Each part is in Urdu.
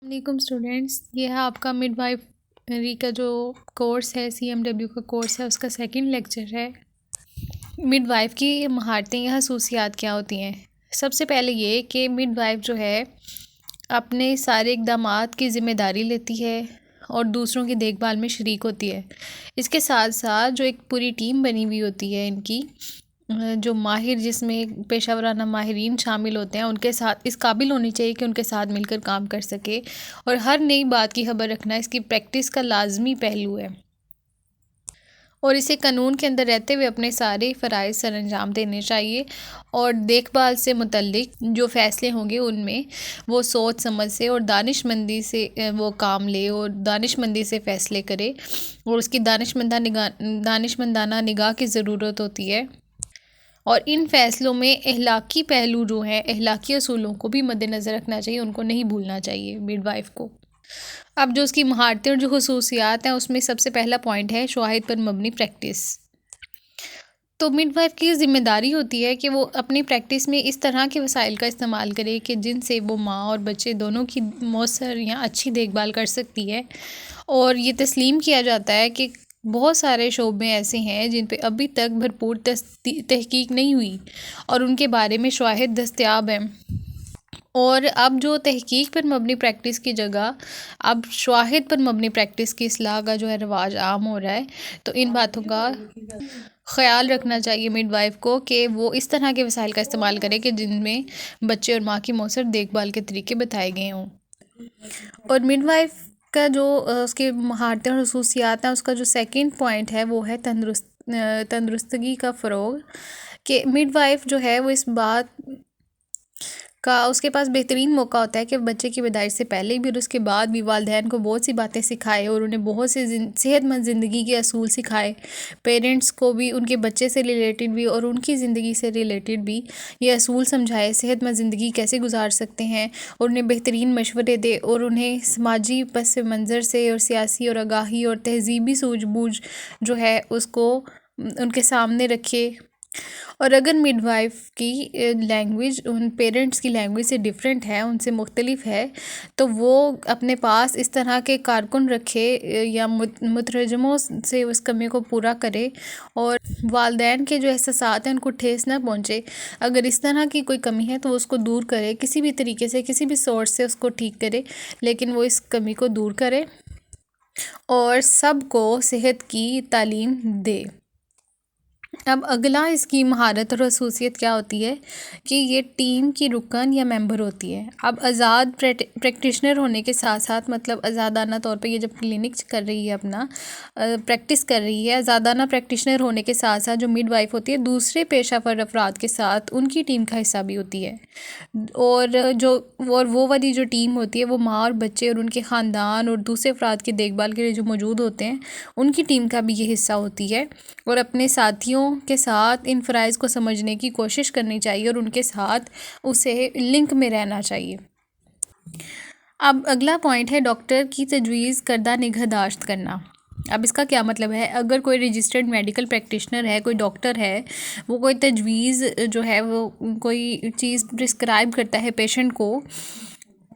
علیکم اسٹوڈینٹس، یہ ہے آپ کا مڈ وائفری کا جو کورس ہے، CMW کا کورس ہے، اس کا سیکنڈ لیکچر ہے۔ مڈ وائف کی مہارتیں یا خصوصیات کیا ہوتی ہیں؟ سب سے پہلے یہ کہ مڈ وائف جو ہے اپنے سارے اقدامات کی ذمہ داری لیتی ہے اور دوسروں کی دیکھ بھال میں شریک ہوتی ہے۔ اس کے ساتھ ساتھ جو ایک پوری ٹیم بنی ہوئی ہوتی ہے ان کی، جو ماہر جس میں پیشہ ورانہ ماہرین شامل ہوتے ہیں، ان کے ساتھ اس قابل ہونی چاہیے کہ ان کے ساتھ مل کر کام کر سکے، اور ہر نئی بات کی خبر رکھنا اس کی پریکٹس کا لازمی پہلو ہے، اور اسے قانون کے اندر رہتے ہوئے اپنے سارے فرائض سر انجام دینے چاہیے، اور دیکھ بھال سے متعلق جو فیصلے ہوں گے ان میں وہ سوچ سمجھ سے اور دانش مندی سے وہ کام لے اور دانش مندی سے فیصلے کرے، اور اس کی دانش مندانہ نگاہ کی ضرورت ہوتی ہے، اور ان فیصلوں میں اخلاقی پہلو جو ہیں، اخلاقی اصولوں کو بھی مد نظر رکھنا چاہیے، ان کو نہیں بھولنا چاہیے مڈ وائف کو۔ اب جو اس کی مہارتیں اور جو خصوصیات ہیں، اس میں سب سے پہلا پوائنٹ ہے شواہد پر مبنی پریکٹس۔ تو مڈ وائف کی ذمہ داری ہوتی ہے کہ وہ اپنی پریکٹس میں اس طرح کے وسائل کا استعمال کرے کہ جن سے وہ ماں اور بچے دونوں کی مؤثر یا اچھی دیکھ بھال کر سکتی ہے، اور یہ تسلیم کیا جاتا ہے کہ بہت سارے شعبے ایسے ہیں جن پہ ابھی تک بھرپور تحقیق نہیں ہوئی اور ان کے بارے میں شواہد دستیاب ہیں، اور اب جو تحقیق پر مبنی پریکٹس کی جگہ اب شواہد پر مبنی پریکٹس کی اصلاح کا جو ہے رواج عام ہو رہا ہے، تو ان باتوں کا خیال رکھنا چاہیے مڈ وائف کو کہ وہ اس طرح کے وسائل کا استعمال کرے کہ جن میں بچے اور ماں کی مؤثر دیکھ بھال کے طریقے بتائے گئے ہوں۔ اور مڈ وائف کا جو اس کے مہارتیں اور خصوصیات ہیں، اس کا جو سیکنڈ پوائنٹ ہے وہ ہے تندرستگی کا فروغ، کہ مڈ وائف جو ہے وہ اس بات کا اس کے پاس بہترین موقع ہوتا ہے کہ بچے کی پیدائش سے پہلے بھی اور اس کے بعد بھی والدین کو بہت سی باتیں سکھائے اور انہیں بہت سے صحت مند زندگی کے اصول سکھائے، پیرنٹس کو بھی ان کے بچے سے ریلیٹڈ بھی اور ان کی زندگی سے ریلیٹڈ بھی یہ اصول سمجھائے، صحت مند زندگی کیسے گزار سکتے ہیں، اور انہیں بہترین مشورے دے، اور انہیں سماجی پس منظر سے اور سیاسی اور آگاہی اور تہذیبی سوجھ بوجھ جو ہے اس کو ان کے سامنے رکھے۔ اور اگر مڈ وائف کی لینگویج ان پیرنٹس کی لینگویج سے ڈیفرنٹ ہے، ان سے مختلف ہے، تو وہ اپنے پاس اس طرح کے کارکن رکھے یا مترجموں سے اس کمی کو پورا کرے، اور والدین کے جو احساسات ہیں ان کو ٹھیس نہ پہنچے۔ اگر اس طرح کی کوئی کمی ہے تو وہ اس کو دور کرے، کسی بھی طریقے سے کسی بھی سورس سے اس کو ٹھیک کرے، لیکن وہ اس کمی کو دور کرے اور سب کو صحت کی تعلیم دے۔ اب اگلا اس کی مہارت اور خصوصیت کیا ہوتی ہے کہ یہ ٹیم کی رکن یا ممبر ہوتی ہے۔ اب آزاد پریکٹیشنر ہونے کے ساتھ ساتھ، مطلب آزادانہ طور پہ یہ جب کلینک کر رہی ہے، اپنا پریکٹس کر رہی ہے، آزادانہ پریکٹیشنر ہونے کے ساتھ ساتھ جو مڈ وائف ہوتی ہے دوسرے پیشہ ور افراد کے ساتھ ان کی ٹیم کا حصہ بھی ہوتی ہے، اور وہ والی جو ٹیم ہوتی ہے وہ ماں اور بچے اور ان کے خاندان اور دوسرے افراد کی دیکھ بھال کے لیے جو موجود ہوتے ہیں ان کی ٹیم کا بھی یہ حصہ ہوتی ہے، اور اپنے ساتھیوں کے ساتھ ان فرائض کو سمجھنے کی کوشش کرنی چاہیے اور ان کے ساتھ اسے لنک میں رہنا چاہیے۔ اب اگلا پوائنٹ ہے ڈاکٹر کی تجویز کردہ نگہداشت کرنا۔ اب اس کا کیا مطلب ہے؟ اگر کوئی رجسٹرڈ میڈیکل پریکٹیشنر ہے، کوئی ڈاکٹر ہے، وہ کوئی تجویز جو ہے وہ کوئی چیز پرسکرائب کرتا ہے پیشنٹ کو،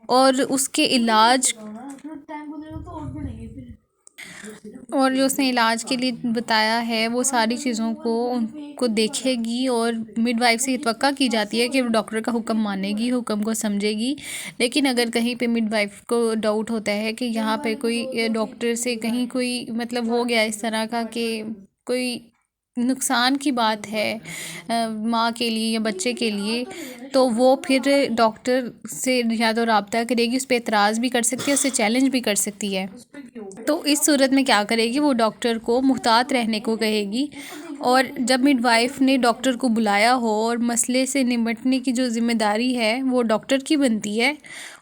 اور اس کے علاج اور جو اس نے علاج کے لیے بتایا ہے وہ ساری چیزوں کو دیکھے گی، اور مڈ وائف سے یہ توقع کی جاتی ہے کہ وہ ڈاکٹر کا حکم مانے گی، حکم کو سمجھے گی۔ لیکن اگر کہیں پہ مڈ وائف کو ڈاؤٹ ہوتا ہے کہ یہاں پہ کوئی ڈاکٹر سے کہیں کوئی مطلب ہو گیا اس طرح کا کہ کوئی نقصان کی بات ہے ماں کے لیے یا بچے کے لیے، تو وہ پھر ڈاکٹر سے یا تو رابطہ کرے گی، اس پہ اعتراض بھی کر سکتی ہے، اس سے چیلنج بھی کر سکتی ہے۔ تو اس صورت میں کیا کرے گی؟ وہ ڈاکٹر کو محتاط رہنے کو کہے گی، اور جب مڈ وائف نے ڈاکٹر کو بلایا ہو اور مسئلے سے نمٹنے کی جو ذمہ داری ہے وہ ڈاکٹر کی بنتی ہے،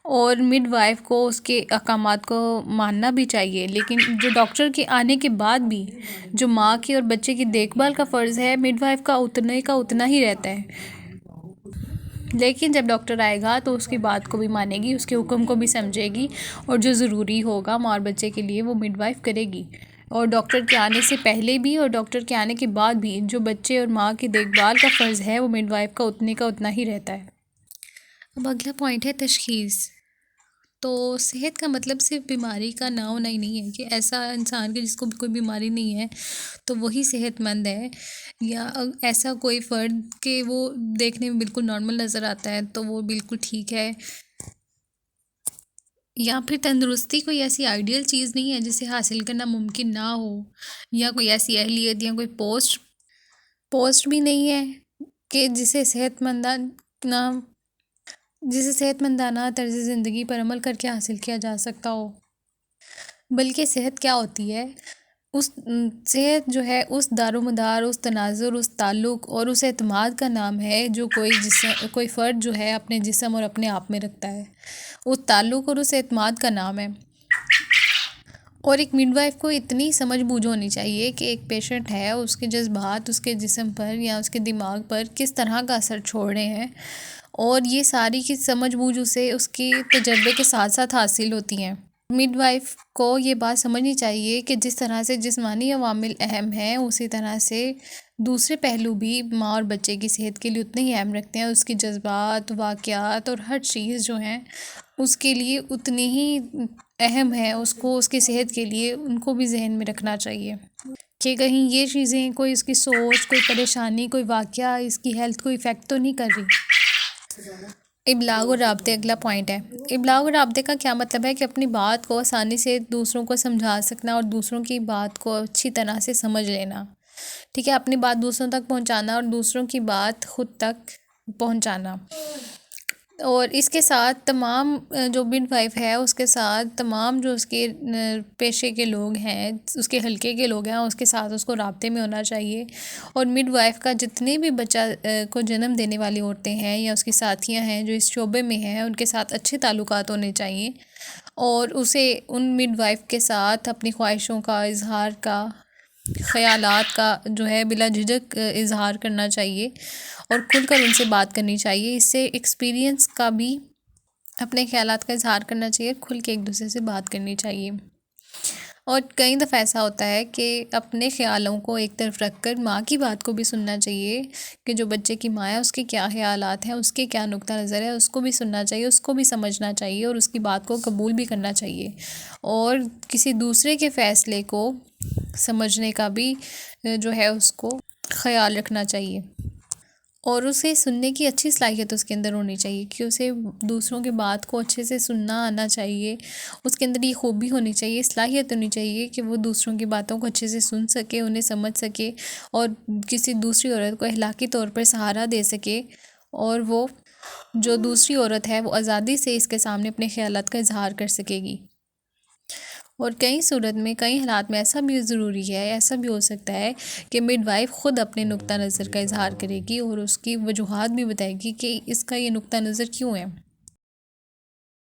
اور مڈ وائف کو اس کے احکامات کو ماننا بھی چاہیے، لیکن جو ڈاکٹر کے آنے کے بعد بھی جو ماں کی اور بچے کی دیکھ بھال کا فرض ہے مڈ وائف کا اتنا ہی رہتا ہے، لیکن جب ڈاکٹر آئے گا تو اس کی بات کو بھی مانے گی، اس کے حکم کو بھی سمجھے گی، اور جو ضروری ہوگا ماں اور بچے کے لیے وہ مڈ وائف کرے گی، اور ڈاکٹر کے آنے سے پہلے بھی اور ڈاکٹر کے آنے کے بعد بھی جو بچے اور ماں کی دیکھ بھال کا فرض ہے وہ مڈ وائف کا اتنا ہی رہتا ہے۔ اب اگلا پوائنٹ ہے تشخیص۔ تو صحت کا مطلب صرف بیماری کا نہ ہونا ہی نہیں ہے کہ ایسا انسان کے جس کو بھی کوئی بیماری نہیں ہے تو وہی صحت مند ہے، یا ایسا کوئی فرد کہ وہ دیکھنے میں بالکل نارمل نظر آتا ہے تو وہ بالکل ٹھیک ہے، یا پھر تندرستی کوئی ایسی آئیڈیل چیز نہیں ہے جسے حاصل کرنا ممکن نہ ہو، یا کوئی ایسی اہلیت یا کوئی پوسٹ بھی نہیں ہے کہ جسے صحت مندانہ طرز زندگی پر عمل کر کے حاصل کیا جا سکتا ہو، بلکہ صحت کیا ہوتی ہے؟ صحت جو ہے اس دار و مدار، اس تناظر، اس تعلق اور اس اعتماد کا نام ہے جو کوئی فرد جو ہے اپنے جسم اور اپنے آپ میں رکھتا ہے، اس تعلق اور اس اعتماد کا نام ہے۔ اور ایک مڈ وائف کو اتنی سمجھ بوجھ ہونی چاہیے کہ ایک پیشنٹ ہے، اس کے جذبات اس کے جسم پر یا اس کے دماغ پر کس طرح کا اثر چھوڑ رہے ہیں، اور یہ ساری کی سمجھ بوجھ اسے اس کی تجربے کے ساتھ ساتھ حاصل ہوتی ہیں۔ مڈ وائف کو یہ بات سمجھنی چاہیے کہ جس طرح سے جسمانی عوامل اہم ہیں، اسی طرح سے دوسرے پہلو بھی ماں اور بچے کی صحت کے لیے اتنے ہی اہم رکھتے ہیں، اس کی جذبات، واقعات اور ہر چیز جو ہیں اس کے لیے اتنی ہی اہم ہے، اس کو اس کی صحت کے لیے ان کو بھی ذہن میں رکھنا چاہیے کہ کہیں یہ چیزیں کوئی اس کی سوچ، کوئی پریشانی، کوئی واقعہ اس کی ہیلتھ کو افیکٹ تو نہیں کر رہی۔ ابلاغ اور رابطے اگلا پوائنٹ ہے۔ ابلاغ اور رابطے کا کیا مطلب ہے کہ اپنی بات کو آسانی سے دوسروں کو سمجھا سکنا اور دوسروں کی بات کو اچھی طرح سے سمجھ لینا، ٹھیک ہے، اپنی بات دوسروں تک پہنچانا اور دوسروں کی بات خود تک پہنچانا۔ اور اس کے ساتھ تمام جو مڈ وائف ہے اس کے ساتھ تمام جو اس کے پیشے کے لوگ ہیں، اس کے حلقے کے لوگ ہیں، اس کے ساتھ اس کو رابطے میں ہونا چاہیے۔ اور مڈ وائف کا جتنے بھی بچہ کو جنم دینے والی عورتیں ہیں یا اس کی ساتھیاں ہیں جو اس شعبے میں ہیں، ان کے ساتھ اچھے تعلقات ہونے چاہیے، اور اسے ان مڈ وائف کے ساتھ اپنی خواہشوں کا اظہار کا، خیالات کا جو ہے بلا جھجک اظہار کرنا چاہیے اور کھل کر ان سے بات کرنی چاہیے۔ اس سے ایکسپیرینس کا بھی اپنے خیالات کا اظہار کرنا چاہیے، کھل کے ایک دوسرے سے بات کرنی چاہیے۔ اور کئی دفعہ ایسا ہوتا ہے کہ اپنے خیالوں کو ایک طرف رکھ کر ماں کی بات کو بھی سننا چاہیے کہ جو بچے کی ماں ہے اس کے کیا خیالات ہیں، اس کے کیا نقطہ نظر ہے، اس کو بھی سننا چاہیے، اس کو بھی سمجھنا چاہیے اور اس کی بات کو قبول بھی کرنا چاہیے، اور کسی دوسرے کے فیصلے کو سمجھنے کا بھی جو ہے اس کو خیال رکھنا چاہیے، اور اسے سننے کی اچھی صلاحیت اس کے اندر ہونی چاہیے کہ اسے دوسروں کی بات کو اچھے سے سننا آنا چاہیے، اس کے اندر یہ خوبی ہونی چاہیے، صلاحیت ہونی چاہیے کہ وہ دوسروں کی باتوں کو اچھے سے سن سکے، انہیں سمجھ سکے اور کسی دوسری عورت کو اخلاقی طور پر سہارا دے سکے، اور وہ جو دوسری عورت ہے وہ آزادی سے اس کے سامنے اپنے خیالات کا اظہار کر سکے گی۔ اور کئی صورت میں، کئی حالات میں ایسا بھی ضروری ہے، ایسا بھی ہو سکتا ہے کہ مڈ وائف خود اپنے نقطہ نظر کا اظہار کرے گی اور اس کی وجوہات بھی بتائے گی کہ اس کا یہ نقطہ نظر کیوں ہے۔